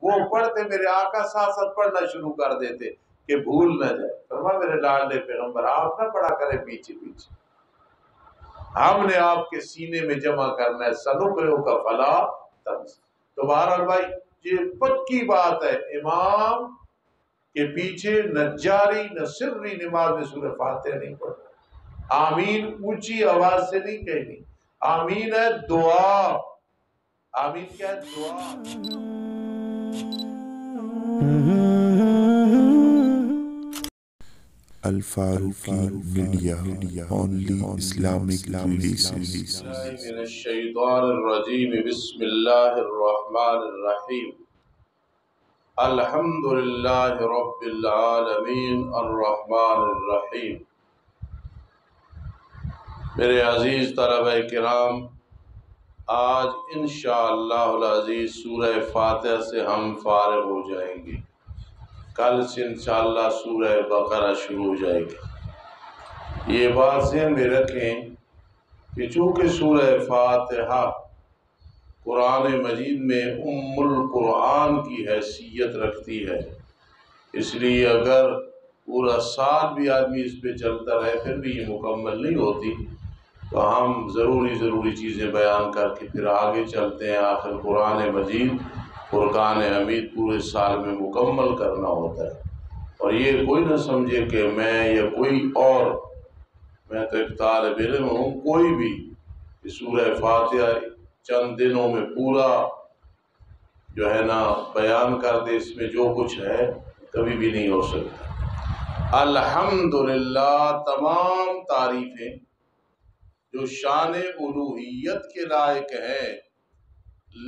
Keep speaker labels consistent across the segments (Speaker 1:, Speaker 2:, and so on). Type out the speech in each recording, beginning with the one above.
Speaker 1: وہ پڑھتے میرے آقا ساتھ ساتھ پڑھنا شروع کر دیتے کہ بھول نہ جائے. فرمایا میرے لاڈلے پیغمبر آپ نہ پڑھا کریں پیچھے پیچھے، ہم نے آپ کے سینے میں جمع کرنا ہے سنقرئک کا فلا تنسیٰ. تو بہرحال بھائی یہ پکی بات ہے، امام کے پیچھے نہ جاری نہ سری نماز میں سورہ فاتحہ نہیں پڑھنا. آمین اونچی آواز سے نہیں کہنی، آمین ہے دعا. آمین کیا ہے؟ دعا.
Speaker 2: Al-Faruqi media, only Islamic relations.
Speaker 1: من الشیطان الرجیم، بسم اللہ الرحمن الرحیم. الحمد للہ رب العالمین الرحمن الرحیم. میرے عزیز طلبہ کرام، آج انشاءاللہ العزیز سورہ فاتحہ سے ہم فارغ ہو جائیں گے. کل سے انشاءاللہ سورہ بقرہ شروع ہو جائے گی. یہ بات ذہن میں رکھیں کہ چونکہ سورہ فاتحہ قرآن مجید میں ام القرآن کی حیثیت رکھتی ہے، اس لیے اگر پورا سال بھی آدمی اس پہ چلتا رہے پھر بھی یہ مکمل نہیں ہوتی. تو ہم ضروری چیزیں بیان کر کے پھر آگے چلتے ہیں. آخر قرآن مجید فرقان حمید پورے سال میں مکمل کرنا ہوتا ہے. اور یہ کوئی نہ سمجھے کہ میں یا کوئی اور، میں تو ایک طالب علم ہوں، کوئی بھی سورہ فاتحہ چند دنوں میں پورا جو ہے نا بیان کر دے، اس میں جو کچھ ہے کبھی بھی نہیں ہو سکتا. الحمدللہ، تمام تعریفیں جو شان الوہیت کے لائق ہیں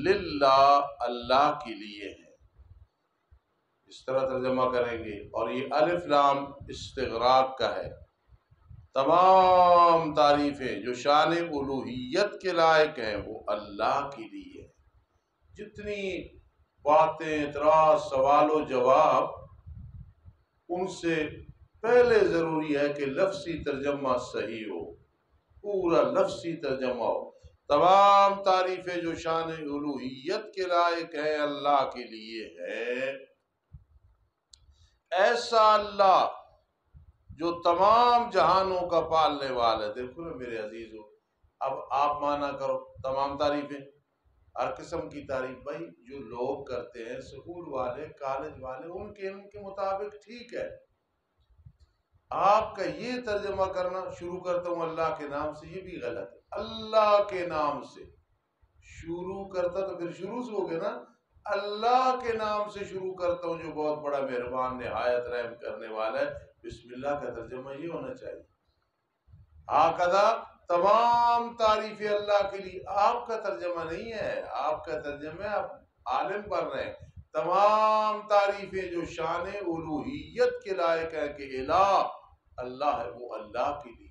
Speaker 1: للہ، اللہ کے لیے ہیں. اس طرح ترجمہ کریں گے. اور یہ الف لام استغراق کا ہے. تمام تعریفیں جو شان الوہیت کے لائق ہیں وہ اللہ کے لیے ہیں. جتنی باتیں، اعتراض، سوال و جواب، ان سے پہلے ضروری ہے کہ لفظی ترجمہ صحیح ہو، پورا لفظی ترجمہ ہو. تمام تعریفیں جو شان الوہیت کے لائق ہیں اللہ کے لیے ہے. ایسا اللہ جو تمام جہانوں کا پالنے والا ہے. دیکھو نا میرے عزیزو، اب آپ مانا کرو تمام تعریفیں، ہر قسم کی تعریف. بھائی جو لوگ کرتے ہیں سکول والے، کالج والے، ان کے مطابق ٹھیک ہے. آپ کا یہ ترجمہ کرنا شروع کرتا ہوں اللہ کے نام سے، یہ بھی غلط ہے. اللہ کے نام سے شروع کرتا تو پھر شروع سے ہو گیا نا. اللہ کے نام سے شروع کرتا ہوں جو بہت بڑا مہربان نہایت رحم کرنے والا ہے. بسم اللہ کا ترجمہ یہ ہونا چاہیے. آقا تمام تعریفیں اللہ کے لیے. آپ کا ترجمہ نہیں ہے، آپ کا ترجمہ آپ عالم پڑھ رہے ہیں. تمام تعریفیں جو شان الوہیت کے لائق ہے کہ الہ اللہ ہے، وہ اللہ کے لیے.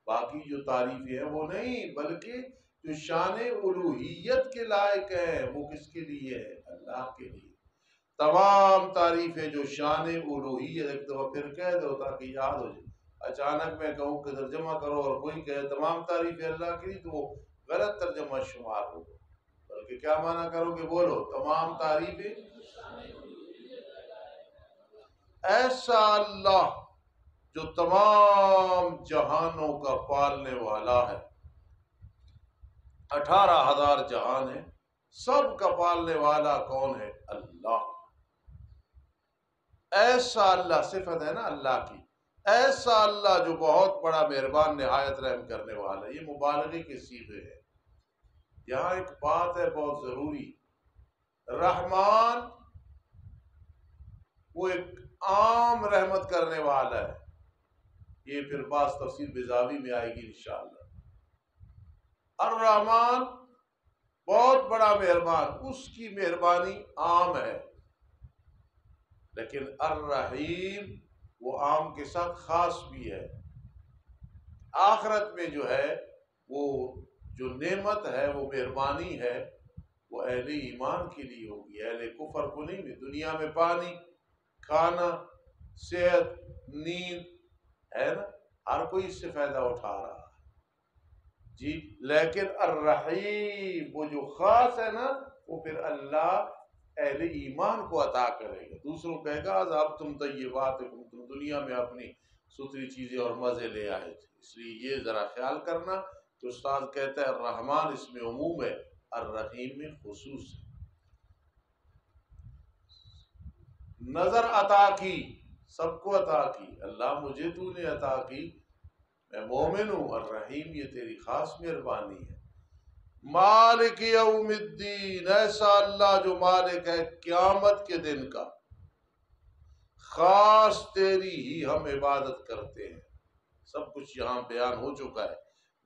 Speaker 1: باقی جو تعریفیں ہیں وہ نہیں، بلکہ جو شان الوہیت کے لائق ہیں وہ کس کے لیے ہے؟ اللہ کے لیے. تمام تعریفیں جو شان الوہیت، ایک دفعہ پھر کہہ دو تاکہ یاد ہو جائے. اچانک میں کہوں کہ ترجمہ کرو اور کوئی کہے تمام تعریفیں اللہ کے لیے، تو وہ غلط ترجمہ شمار ہوگا. بلکہ کیا معنی کرو گے؟ بولو تمام تعریفیں. ایسا اللہ جو تمام جہانوں کا پالنے والا ہے. 18,000 جہان ہے، سب کا پالنے والا کون ہے؟ اللہ. ایسا اللہ صفت ہے نا اللہ کی. ایسا اللہ جو بہت بڑا مہربان نہایت رحم کرنے والا. یہ مبالغے کے صیغے ہے. یہاں ایک بات ہے بہت ضروری. رحمان وہ ایک عام رحمت کرنے والا ہے. یہ پھر بعض تفسیر بیضاوی میں آئے گی انشاءاللہ. الرحمن بہت بڑا مہربان، اس کی مہربانی عام ہے. لیکن الرحیم وہ عام کے ساتھ خاص بھی ہے. آخرت میں جو ہے وہ جو نعمت ہے، وہ مہربانی ہے، وہ اہل ایمان کے لیے ہوگی، اہل کفر کو نہیں. بھی دنیا میں پانی، کھانا، صحت، نیند ہے نا، ہر کوئی اس سے فائدہ اٹھا رہا ہے جی. لیکن الرحیم وہ جو خاص ہے نا، وہ پھر اللہ اہل ایمان کو عطا کرے گا. دوسروں کہے گا اب تم طیباتکم، تم دنیا میں اپنی ستھری چیزیں اور مزے لے آئے تھے. اس لیے یہ ذرا خیال کرنا کہ استاد کہتا ہے الرحمن اس میں عموم ہے، الرحیم میں خصوص ہے. نظر عطا کی، سب کو عطا کی. اللہ مجھے تو نے عطا کی، میں مومن ہوں. الرحیم یہ تیری خاص مہربانی ہے. مالک یوم الدین، ایسا اللہ جو مالک ہے قیامت کے دن کا. خاص تیری ہی ہم عبادت کرتے ہیں. سب کچھ یہاں بیان ہو چکا ہے.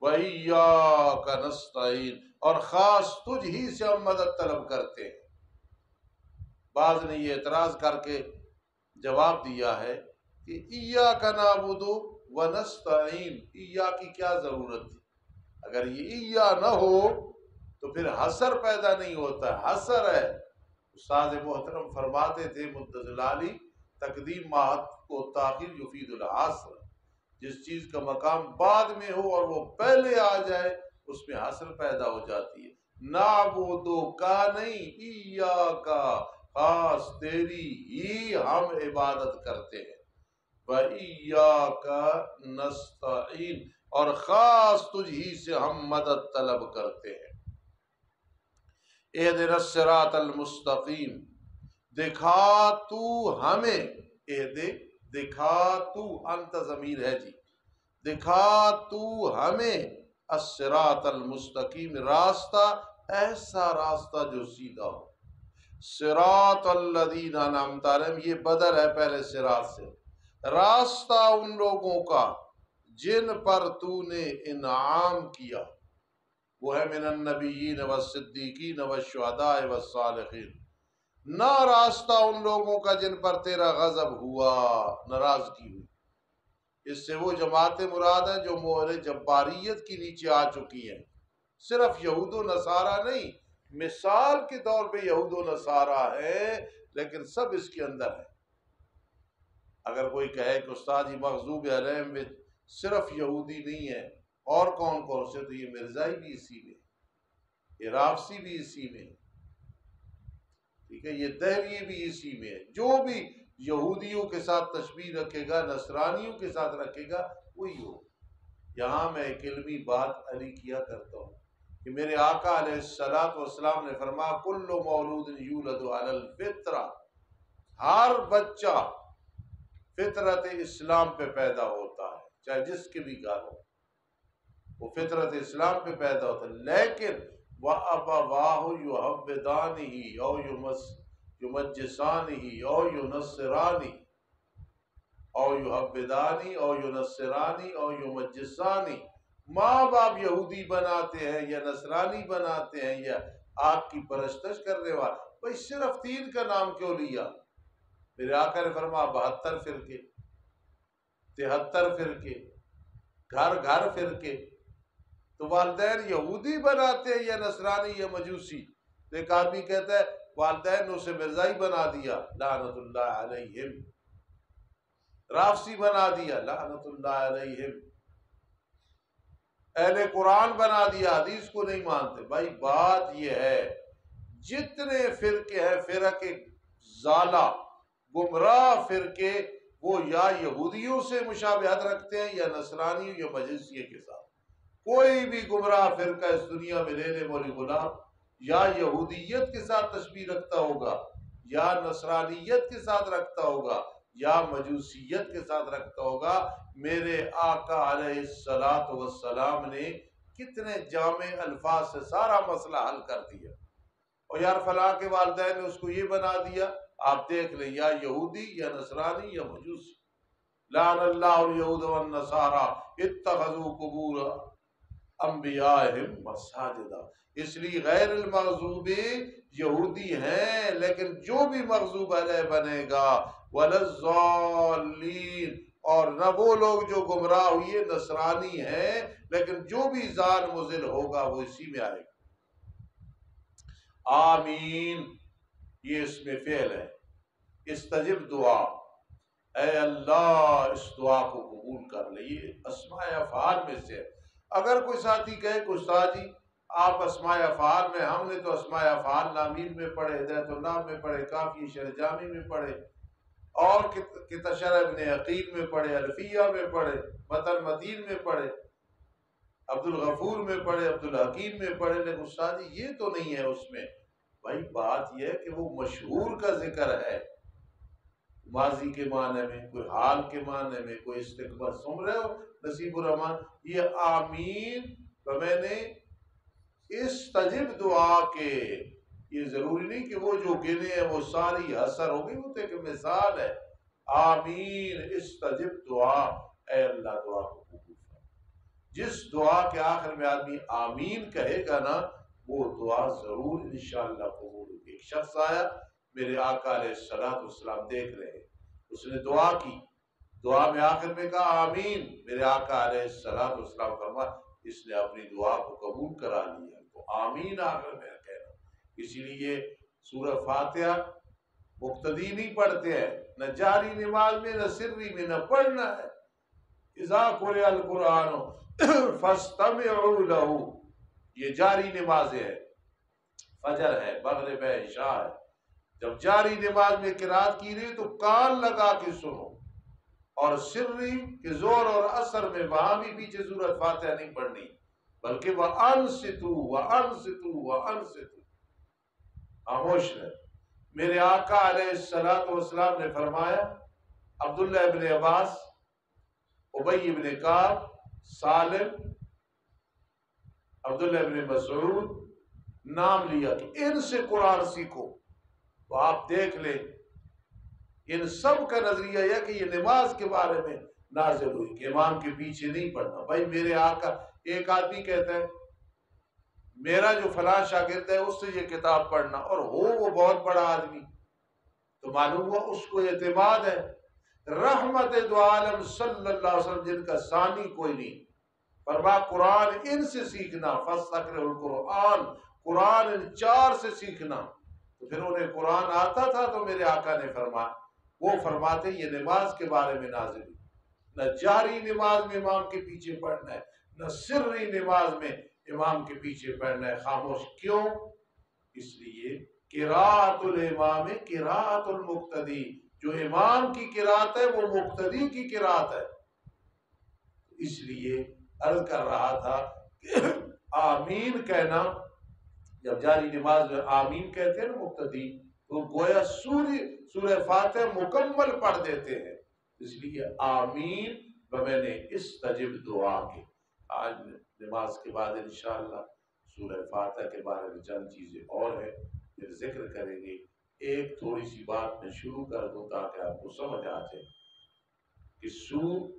Speaker 1: وَإِيَّاكَ نَسْتَعِينُ، اور خاص تجھ ہی سے ہم مدد طلب کرتے ہیں. بعض نے یہ اعتراض کر کے جواب دیا ہے کہ إِيَّاكَ نَعْبُدُ وَنَسْتَعِينُ، اِيَّا کی کیا ضرورت تھی؟ اگر یہ اِيَّا نہ ہو تو پھر حصر پیدا نہیں ہوتا. حصر ہے. استاد محترم فرماتے تھے مدظلالی، تقدیم ماحد کو تاخیر یفید الحصر. جس چیز کا مقام بعد میں ہو اور وہ پہلے آ جائے اس میں حصر پیدا ہو جاتی ہے. نعبدو کا نہیں، ایاک، خاص تیری ہی ہم عبادت کرتے ہیں. وَإِيَّاكَ نَسْتَعِينُ، اور خاص تجھ ہی سے ہم مدد طلب کرتے ہیں. اہدنا الصراط المستقیم، دکھا تو ہمیں، دکھا تو، انت ضمیر ہے جی، دکھا تو ہمیں الصراط المستقیم، راستہ، ایسا راستہ جو سیدھا ہو. صراط الذین انعمت علیہم، یہ بدل ہے پہلے صراط سے. راستہ ان لوگوں کا جن پر تو نے انعام کیا، وہ ہے من النبیین والصدیقین والشہداء والصالحین. نہ راستہ ان لوگوں کا جن پر تیرا غضب ہوا، ناراضگی ہوئی. اس سے وہ جماعتیں مراد ہیں جو مہر جباریت کی نیچے آ چکی ہیں. صرف یہود و نصارہ نہیں، مثال کے طور پہ یہود و نصارہ ہیں لیکن سب اس کے اندر ہے. اگر کوئی کہے کہ استاد یہ مغضوب علیہم میں صرف یہودی نہیں ہے، اور کون کون سے، تو یہ مرزائی بھی اسی میں، یہ رافضی بھی اسی میں، ٹھیک ہے، یہ دہری بھی اسی میں ہے. جو بھی یہودیوں کے ساتھ تشبیہ رکھے گا، نصرانیوں کے ساتھ رکھے گا، وہی ہو. یہاں میں ایک علمی بات علی کیا کرتا ہوں کہ میرے آقا علیہ الصلوۃ والسلام نے فرمایا کل مولود یولد علی الفطرہ، ہر بچہ فطرت اسلام پہ پیدا ہوتا ہے، چاہے جس کے بھی گھر ہو، وہ فطرت اسلام پہ پیدا ہوتا ہے. لیکن وَأَبَوَاهُ يُحَوِّدَانِهِ أَوْ يُمَجِّسَانِهِ أَوْ يُنَصِّرَانِهِ أَوْ يُحَوِّدَانِهِ أَوْ يُنَصِّرَانِهِ أَوْ يُمَجِّسَانِهِ. ماں باپ یہودی بناتے ہیں یا نصرانی بناتے ہیں یا آگ کی پرستش کرنے والا. بھائی صرف 3 کا نام کیوں لیا؟ میرے آقا نے فرمایا 72 فرقے، 73 فرقے، گھر گھر فرقے. تو والدین یہودی بناتے ہیں یا نصرانی یا مجوسی. تو ایک آدمی کہتا ہے والدین نے اسے مرزائی بنا دیا، لعنت اللہ علیہم، رافضی بنا دیا، لعنت اللہ علیہم، اہل قرآن بنا دیا، حدیث کو نہیں مانتے. بھائی بات یہ ہے جتنے فرقے ہیں فرق ضالہ، گمراہ فرقے، وہ یا یہودیوں سے مشابہت رکھتے ہیں یا نصرانیوں یا مجوسیوں کے ساتھ. کوئی بھی گمراہ فرقہ اس دنیا میں لے لے مولی غلام، یا یہودیت کے ساتھ تشبیہ رکھتا ہوگا، یا نصرانیت کے ساتھ رکھتا ہوگا، یا مجوسیت کے ساتھ رکھتا ہوگا. میرے آقا علیہ الصلوۃ والسلام نے کتنے جامع الفاظ سے سارا مسئلہ حل کر دیا. اور یار فلاں کے والدین نے اس کو یہ بنا دیا، آپ دیکھ لیں یا یہودی یا نصرانی یا مجوسی. لعن اللہ الیہود والنصارى اتخذوا قبور انبیائہم مساجدا. اس لیے غیر المغضوب یہودی ہیں لیکن جو بھی مغضوب علیہ بنے گا ولا الضالین، اور نہ وہ لوگ جو گمراہ ہوئے نصرانی ہیں لیکن جو بھی ضال مضل ہوگا وہ اسی میں آئے گا. آمین، یہ اس میں فعل ہے. استجب دعا، اے اللہ اس دعا کو قبول کر لے، یہ اسماء افعال میں سے. اگر کوئی ساتھی کہے کہ استاد جی آپ اسماء افعال میں، ہم نے تو اسماء افعال نامین میں پڑھے، ہدایت النام میں پڑھے، کافی شرح جامی میں پڑھے، اور کتشر ابن عقیل میں پڑھے، الفیہ میں پڑھے، متن متین میں پڑھے، عبد الغفور میں پڑھے، عبد الحکیم میں پڑھے، لیکن استاد یہ تو نہیں ہے اس میں۔ بھائی بات یہ ہے کہ وہ مشہور کا ذکر ہے، ماضی کے معنی میں، کوئی حال کے معنی میں، کوئی استقبال۔ سن رہے ہو نصیب الرحمان؟ یہ آمین میں نے استجب دعا کے، یہ ضروری نہیں کہ وہ جو گنے ہیں وہ ساری حسر ہوگی، وہ تو ایک مثال ہے۔ آمین استجب دعا، اے اللہ دعا کو قبول کر۔ جس دعا کے آخر میں آدمی آمین کہے گا نا، وہ دعا ضرور انشاءاللہ قبول ہوگی۔ ایک شخص آیا، میرے آقا علیہ السلام دیکھ رہے، اس نے دعا کی، دعا میں آخر میں کہا آمین، میرے آقا علیہ السلام فرما اس نے اپنی دعا کو قبول کرا لیا۔ تو آمین آخر میں کہنا، اسی لیے سورہ فاتحہ مقتدی نہیں پڑھتے ہیں، نہ جاری نماز میں نہ سری میں، نہ پڑھنا ہے۔ اذا قرئ القرآن فاستمعوا له، یہ جاری نمازیں ہے، فجر ہے، مغرب ہے، عشاء ہے۔ جب جاری نماز میں قرات کی رہی تو کان لگا کے سنو، اور سری کے زور اور اثر میں وہاں بھی پیچھے سورۃ فاتحہ نہیں پڑھنی، بلکہ وَأَنصِتُوا وَأَنصِتُوا وَأَنصِتُوا، خاموش رہے۔ میرے آقا علیہ السلام نے فرمایا، عبداللہ ابن عباس، ابی ابن کعب، سالم، عبداللہ ابن مسعود نام لیا کہ ان سے قرآن سیکھو۔ تو آپ دیکھ لیں ان سب کا نظریہ یہ کہ یہ نماز کے بارے میں نازل ہوئی کہ امام کے پیچھے نہیں پڑھنا۔ بھائی میرے آقا، ایک آدمی کہتا ہے میرا جو فلاں شاگرد ہے اس سے یہ کتاب پڑھنا، اور وہ بہت بڑا آدمی، تو معلوم ہوا اس کو اعتماد ہے۔ رحمت دو عالم صلی اللہ علیہ وسلم جن کا ثانی کوئی نہیں، فرما قرآن ان سے سیکھنا، فاستقرئوا القرآن، قرآن ان چار سے سیکھنا۔ تو پھر انہیں قرآن آتا تھا تو میرے آقا نے فرمایا، وہ فرماتے یہ نماز کے بارے میں نازل ہوئی، نہ جاری نماز میں امام کے پیچھے پڑھنا ہے، نہ سری نماز میں امام کے پیچھے پڑھنا ہے۔ خاموش کیوں؟ اس لیے قراءۃ الامام قراءۃ المقتدی، جو امام کی قراءت ہے وہ مقتدی کی قراءت ہے۔ اس لیے عرض کر رہا تھا کہ آمین کہنا، جب جاری نماز میں آمین کہتے ہیں نا مقتدی، تو گویا سورہ فاتحہ مکمل پڑھ دیتے ہیں۔ اس لیے آمین میں نے استجب دعا کے۔ آج نماز کے بعد انشاءاللہ سورہ فاتحہ کے بارے میں چند چیزیں اور ہیں، پھر ذکر کریں گے۔ ایک تھوڑی سی بات میں شروع کر دوں تاکہ آپ کو سمجھ آ جائے کہ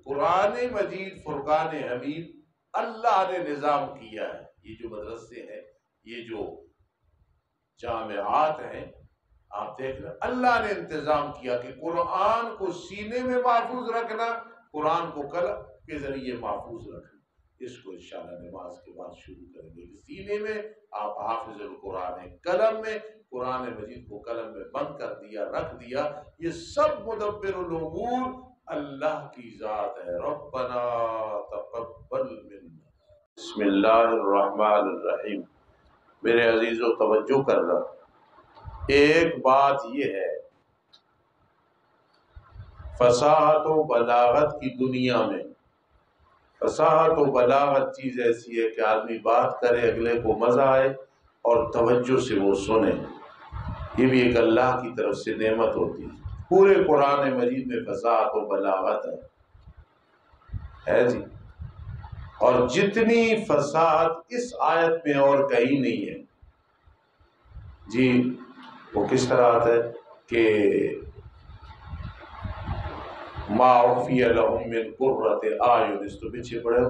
Speaker 1: قرآن مجید فرقان حمید اللہ نے نظام کیا ہے۔ یہ جو مدرسے ہیں، یہ جو جامعات ہیں، آپ دیکھ رہے اللہ نے انتظام کیا کہ قرآن کو سینے میں محفوظ رکھنا، قرآن کو قلم کے ذریعے محفوظ رکھنا۔ اس کو انشاءاللہ نماز کے بعد شروع کریں گے کہ سینے میں آپ حافظ القرآن ہیں، قلم میں قرآن مجید کو قلم میں بند کر دیا، رکھ دیا۔ یہ سب مدبر الامور اللہ کی ذات ہے۔ ربنا تقبل منا۔ بسم اللہ الرحمن الرحیم۔ میرے عزیزو توجہ کرنا، ایک بات یہ ہے، فصاحت و بلاغت کی دنیا میں، فصاحت و بلاغت چیز ایسی ہے کہ آدمی بات کرے، اگلے کو مزہ آئے اور توجہ سے وہ سنے۔ یہ بھی ایک اللہ کی طرف سے نعمت ہوتی ہے۔ پورے قرآن مجید میں فصاحت و بلاغت ہے جی، اور جتنی فصاحت اس آیت میں اور کہیں نہیں ہے جی۔ وہ کس طرح آتا ہے کہ ما اخفی لهم من قرۃ اعین، اس تو پیچھے پڑھے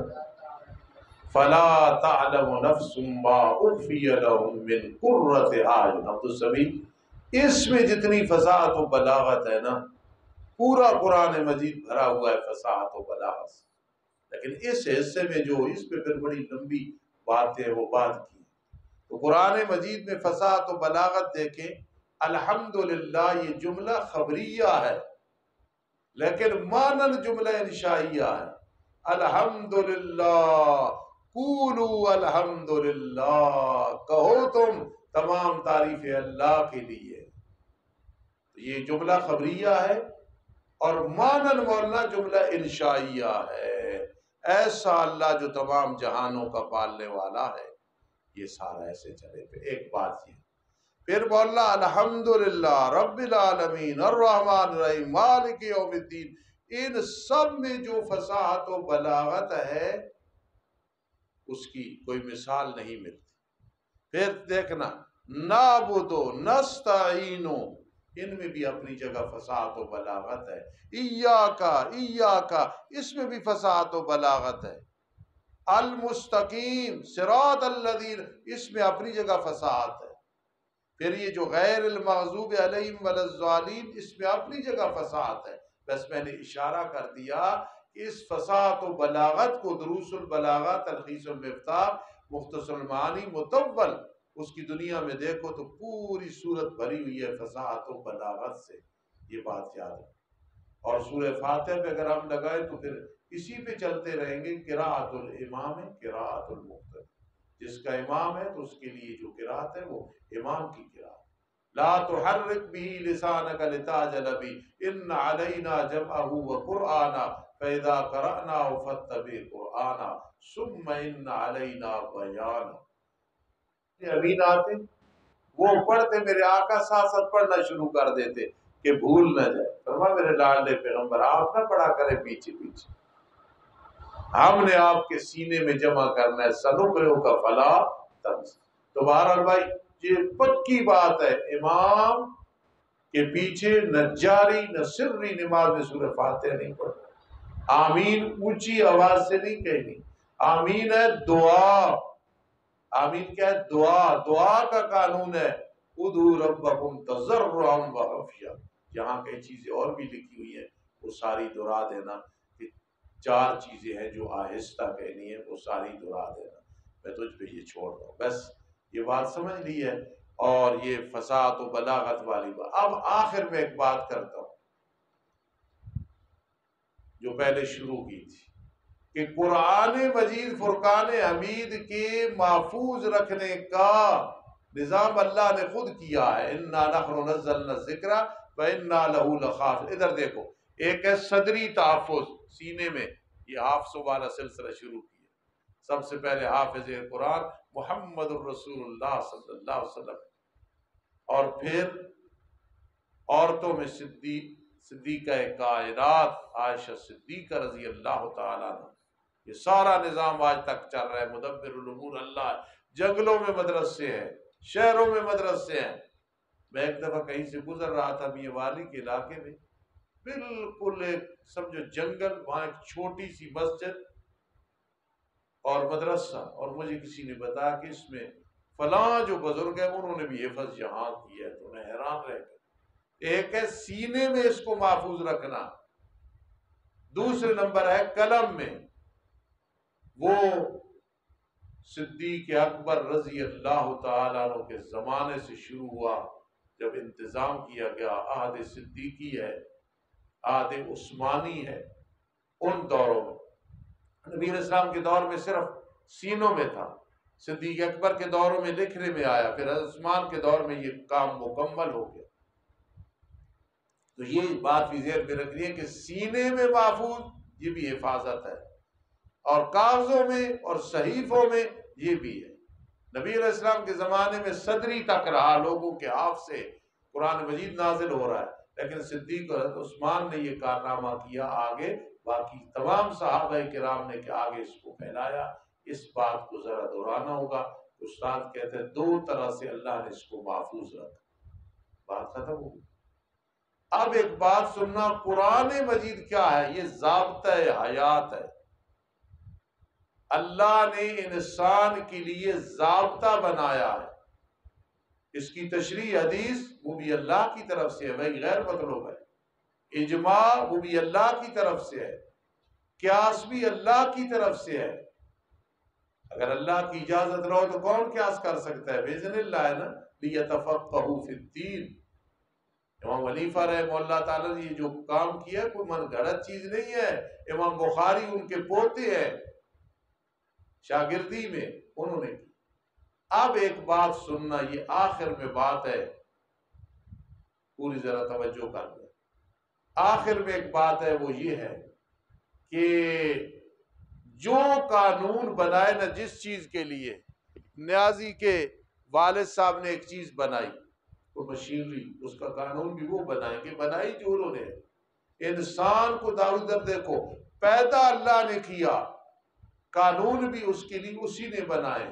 Speaker 1: فلا تعلم نفس ما اخفی لهم من قرۃ اعین۔ اب تو سبھی اس میں جتنی فصاحت و بلاغت ہے نا، پورا قرآن مجید بھرا ہوا ہے فصاحت و بلاغت سے، لیکن اس حصے میں جو اس پہ پھر بڑی لمبی باتیں وہ بات کی۔ تو قرآن مجید میں فصاحت و بلاغت دیکھیں، الحمدللہ یہ جملہ خبریہ ہے لیکن مانن جملہ انشائیہ ہے۔ الحمدللہ قولوا الحمدللہ، کہو تم تمام تعریف اللہ کے لیے۔ یہ جملہ خبریہ ہے اور مانن مولانا جملہ انشائیہ ہے۔ ایسا اللہ جو تمام جہانوں کا پالنے والا ہے، یہ سارا ایسے چلے پہ ایک بات یہ۔ پھر بولا الحمدللہ رب العالمین الرحمن الرحیم مالک یوم الدین، ان سب میں جو فصاحت و بلاغت ہے اس کی کوئی مثال نہیں ملتی۔ پھر دیکھنا نعبدو نستعینو، ان میں بھی اپنی جگہ فصاحت و بلاغت ہے۔ ایاکا اس میں بھی فصاحت و بلاغت ہے۔ المستقیم صراط الذین، اس میں اپنی جگہ فصاحت ہے۔ پھر یہ جو غیر المغضوب علیہم ولا الضالین، اس میں اپنی جگہ فصاحت ہے۔ بس میں نے اشارہ کر دیا کہ اس فصاحت و بلاغت کو دروس البلاغہ، تلخیص المفتاح، مختصر المعانی، مطول، اس کی دنیا میں دیکھو تو پوری صورت بھری ہوئی ہے فصاحت و بلاغت سے، یہ بات یاد ہے۔ اور سورہ فاتحہ پہ اگر ہم لگائے تو پھر اسی پہ چلتے رہیں گے۔ قراءۃ الامام ہے، قراءۃ المقتدی، جس کا امام ہے تو اس کے لیے جو قراءت ہے وہ امام کی قراءت۔ لا تحرک به لسانک لتعجل به ان علینا جمعہ وقرآنا فاذا قرأناه فاتبع قرآنا ثم ان علینا بیانا۔ امین آتے وہ پڑھتے، میرے آقا ساتھ ساتھ پڑھنا شروع کر دیتے کہ بھول نہ جائے۔ فرمایا میرے لاڈلے پیغمبر آپ نہ پڑھا کرے پیچھے پیچھے، ہم نے آپ کے سینے میں جمع کرنا ہے، سنقرئک فلا تنسیٰ۔ تو بہرحال بھائی یہ پکی بات ہے، امام کے پیچھے نہ جاری نہ سری نماز میں سورہ فاتحہ نہیں پڑھنا۔ آمین اونچی آواز سے نہیں کہنی، آمین ہے دعا۔ آمین کیا ہے؟ دعا۔ دعا کا قانون ہے ادعوا ربکم تضرعا وخفیا۔ یہاں کئی چیزیں اور بھی لکھی ہوئی ہیں، وہ ساری دہرا دینا کہ 4 چیزیں ہیں جو آہستہ کہنی ہے، وہ ساری دہرا دینا، میں تجھ پہ یہ چھوڑ دوں۔ بس یہ بات سمجھ لی ہے، اور یہ فصاحت و بلاغت والی بات۔ اب آخر میں ایک بات کرتا ہوں جو پہلے شروع کی تھی کہ قرآن مجید فرقان حمید کے محفوظ رکھنے کا نظام اللہ نے خود کیا ہے۔ انا نحن نزلنا الذکر وانا لہ لحافظ۔ ادھر دیکھو، ایک ہے صدری تحفظ، سینے میں یہ حافظ والا سلسلہ شروع کیا۔ سب سے پہلے حافظ قرآن محمد الرسول اللہ صلی اللہ علیہ وسلم، اور پھر عورتوں میں صدیقہ کائنات عائشہ صدیقہ رضی اللہ تعالیٰ عنہ۔ یہ سارا نظام آج تک چل رہا ہے، مدبر الامور اللہ ہے۔ جنگلوں میں مدرسے ہیں، شہروں میں مدرسے ہیں۔ میں ایک دفعہ کہیں سے گزر رہا تھا میاں والی کے علاقے میں، بالکل ایک سمجھو جنگل، وہاں ایک چھوٹی سی مسجد اور مدرسہ، اور مجھے کسی نے بتایا کہ اس میں فلاں جو بزرگ ہیں انہوں نے بھی حفظ یہاں کیا ہے، تو میں حیران رہ گیا۔ ایک ہے سینے میں اس کو محفوظ رکھنا، دوسرے نمبر ہے قلم میں۔ وہ صدیق اکبر رضی اللہ تعالیٰ عنہ کے زمانے سے شروع ہوا، جب انتظام کیا گیا، عہد صدیقی ہے، عہد عثمانی ہے، ان دوروں میں نبی علیہ السلام کے دور میں صرف سینوں میں تھا، صدیق اکبر کے دوروں میں لکھنے میں آیا، پھر عثمان کے دور میں یہ کام مکمل ہو گیا۔ تو یہ بات بھی ذہن میں رکھنی ہے کہ سینے میں محفوظ، یہ بھی حفاظت ہے، اور کاغذوں میں اور صحیفوں میں یہ بھی ہے۔ نبی علیہ السلام کے زمانے میں صدری تک رہا، لوگوں کے ہاتھ سے قرآن مجید نازل ہو رہا ہے، لیکن صدیق اور حضرت عثمان نے یہ کارنامہ کیا، آگے باقی تمام صحابہ کرام نے کہ آگے اس کو پھیلایا۔ اس بات کو ذرا دہرانا ہوگا۔ استاد کہتے ہیں 2 طرح سے اللہ نے اس کو محفوظ رکھا۔ بات ختم ہوگی۔ اب ایک بات سننا، قرآن مجید کیا ہے؟ یہ ضابطہ حیات ہے۔ اللہ نے انسان کے لیے ضابطہ بنایا ہے۔ اس کی تشریح حدیث وہ بھی اللہ کی طرف سے ہے، وہی غیر مطلوب ہے۔ اجماع وہ بھی اللہ کی طرف سے ہے، قیاس بھی اللہ کی طرف سے ہے۔ اگر اللہ کی اجازت رہو تو کون قیاس کر سکتا ہے؟ باذن اللہ ہے نا، لیتفقہوا فی الدین۔ امام حنیفہ رحمہ اللہ تعالیٰ نے یہ جو کام کیا کوئی من گھڑت چیز نہیں ہے۔ امام بخاری ان کے پوتے ہیں، شاگردی میں انہوں نے کی۔ اب ایک بات سننا، یہ آخر میں بات ہے، پوری ذرا توجہ کر لیں۔ آخر میں ایک بات ہے، وہ یہ ہے کہ جو قانون بنائے نا جس چیز کے لیے، نیازی کے والد صاحب نے ایک چیز بنائی، وہ مشینری، اس کا قانون بھی وہ بنائیں گے، بنائی جو انہوں نے۔ انسان کو داودر دیکھو، پیدا اللہ نے کیا، قانون بھی اس کے لیے اسی نے بنائے،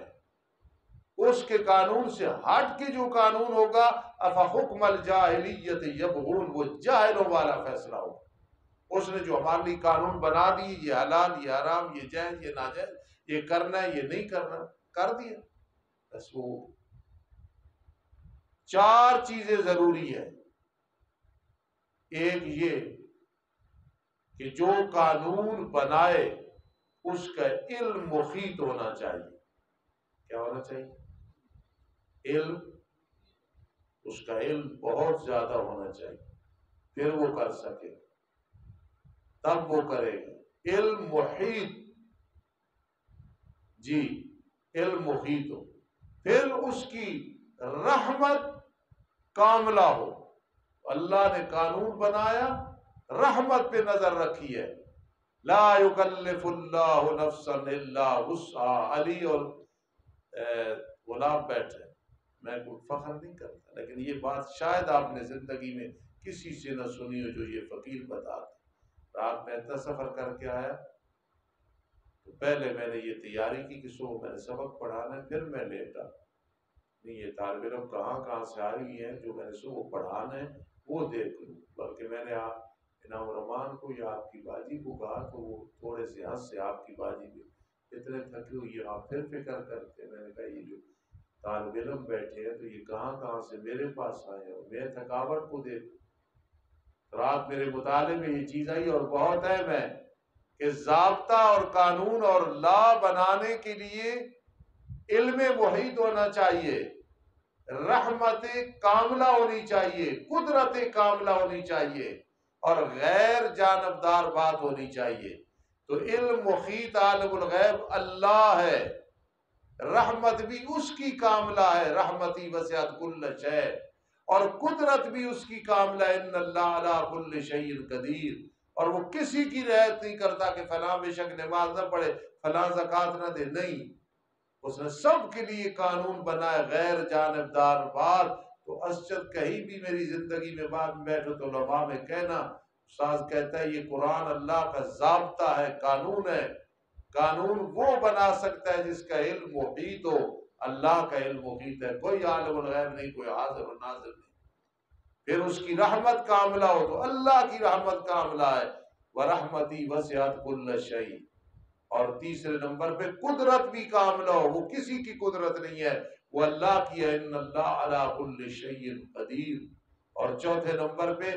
Speaker 1: اس کے قانون سے ہٹ کے جو قانون ہوگا افحکم الجاہلیت یبغون، وہ جاہلوں والا فیصلہ ہوگا۔ اس نے جو ہمارے لیے قانون بنا دی، یہ حلال، یہ حرام، یہ جائز، یہ ناجائز، یہ کرنا ہے، یہ نہیں کرنا، کر دیا بس۔ وہ چار چیزیں ضروری ہے۔ ایک یہ کہ جو قانون بنائے اس کا علم محیط ہونا چاہیے۔ کیا ہونا چاہیے؟ علم، اس کا علم بہت زیادہ ہونا چاہیے، پھر وہ کر سکے، تب وہ کرے گا۔ علم محیط، جی علم محیط ہو، پھر اس کی رحمت کاملہ ہو۔ اللہ نے قانون بنایا، رحمت پہ نظر رکھی ہے، لا یکلف اللہ نفسا الا وسعها۔ علی اور غلام بیٹھے، میں کوئی فخر نہیں کرتا، لیکن یہ بات شاید آپ نے زندگی میں کسی سے نہ سنی ہو جو یہ فقیر بتاتے۔ رات میں اتنا سفر کر کے آیا تو پہلے میں نے یہ تیاری کی کہ صبح میں نے سبق پڑھانا ہے، پھر میں لیٹا نہیں یہ طالب علم کہاں سے آ رہی ہیں جو میں نے صبح پڑھانا ہے وہ دیکھ لوں، بلکہ میں نے انعام الرحمان کو یا آپ کی باجی کو کہا تو وہ تھوڑے سے ہنس سے آپ کی باجی بھی اتنے تھکے ہوئی، آپ پھر فکر کرتے۔ میں نے کہا یہ جو طالب علم بیٹھے ہیں تو یہ کہاں سے میرے پاس آئے ہیں، میں تھکاوٹ کو دیکھ۔ رات میرے مطالعے میں یہ چیز آئی، اور بہت اہم ہے کہ ضابطہ اور قانون اور لا بنانے کے لیے علم محیط ہونا چاہیے، رحمت کاملہ ہونی چاہیے، قدرت کاملہ ہونی چاہیے، اور غیر جانبدار بات ہونی چاہیے۔ تو علم محیط عالم الغیب اللہ ہے، رحمت بھی اس کی کاملہ ہے، رحمتی وسعت کل شیء، اور قدرت بھی اس کی کاملہ ہے، ان اللہ علی کل شیء قدیر، اور وہ کسی کی رعایت نہیں کرتا کہ فلاں بے شک نماز نہ پڑھے، فلاں زکوٰۃ نہ دے، نہیں، اس نے سب کے لیے قانون بنایا، غیر جانبدار بات۔ تو اسجد کہیں بھی میری زندگی میں بعد میں بیٹھو تو علماء میں کہنا، استاذ کہتا ہے یہ قرآن اللہ کا ضابطہ ہے، قانون ہے۔ قانون وہ بنا سکتا ہے جس کا علم محیط ہو، اللہ کا علم محیط ہے، کوئی عالم الغیب نہیں، کوئی حاضر و ناظر نہیں۔ پھر اس کی رحمت کاملہ ہو تو اللہ کی رحمت کاملہ ہے، وَرَحْمَتِي وَسِعَتْ كُلَّ شَيْءٍ۔ اور تیسرے نمبر پہ قدرت بھی کاملہ ہو، وہ کسی کی قدرت نہیں ہے، وہ اللہ کی ہے، ان اللہ علی کل شیء قدیر۔ اور چوتھے نمبر پہ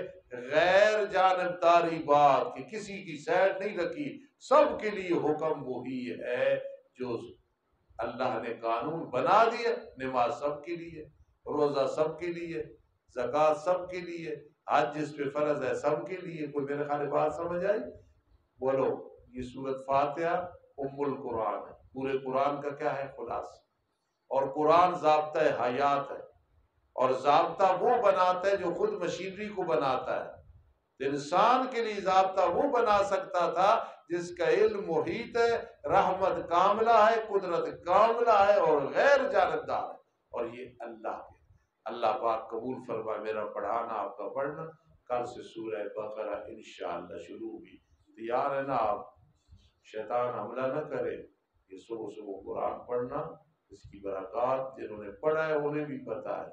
Speaker 1: غیر جانبداری بات کہ کسی کی سائڈ نہیں رکھی، سب کے لیے حکم وہی ہے جو اللہ نے قانون بنا دیا۔ نماز سب کے لیے، روزہ سب کے لیے، زکوٰۃ سب کے لیے، حج جس پہ فرض ہے سب کے لیے۔ کوئی میرے خیال بات سمجھ آئی؟ بولو، یہ سورۃ فاتحہ ام القرآن ہے، پورے قرآن کا کیا ہے؟ خلاصہ۔ اور قرآن ضابطہ حیات ہے، اور ضابطہ وہ بناتا ہے جو خود مشینری کو بناتا ہے۔ انسان کے لیے ضابطہ وہ بنا سکتا تھا جس کا علم محیط ہے، رحمت کاملہ ہے، قدرت کاملہ ہے، اور غیر جانبدار ہے، اور یہ اللہ ہے۔ اللہ پاک قبول فرمائے میرا پڑھانا، آپ کا پڑھنا۔ کل سے سورہ بقرہ انشاءاللہ شروع ہوگی، تیار ہے نا آپ؟ شیطان حملہ نہ کرے۔ یہ صبح صبح قرآن پڑھنا، اس کی برکات جنہوں نے پڑھا ہے انہیں بھی پتہ ہے،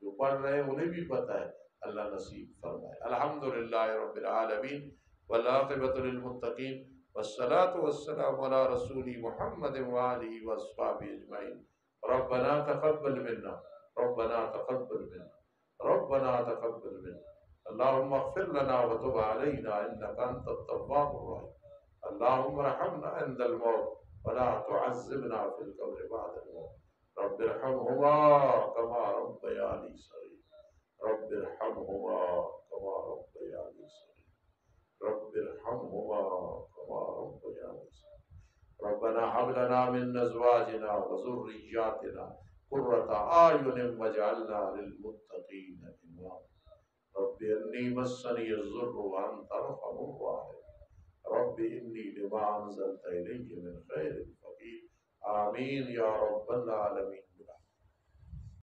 Speaker 1: جو پڑھ رہے ہیں انہیں بھی پتہ ہے، اللہ نصیب فرمائے۔ الحمدللہ رب العالمین، والعاقبۃ للمتقین، والصلاة والسلام علی رسول محمد وآلہ وصحبہ اجمعین۔ ربنا تقبل منا، ربنا تقبل منا، ربنا تقبل منا، اللهم اغفر لنا وتب علينا انك انت التواب الرحيم، اللهم ارحمنا عند الموت ولا تعذبنا في القبر بعد الموت، رب ارحمهما كما ربياني صغيرا، رب ارحمهما كما ربياني صغيرا، رب ارحمهما كما ربياني صغيرا، ربنا ربنا هب لنا من ازواجنا وذرياتنا قرة اعین واجعلنا للمتقین اماما رب انی مسنی الضر وانت ارحم الراحمین رب انی لما انزلت الی من خیر فقیر آمین یا رب العالمین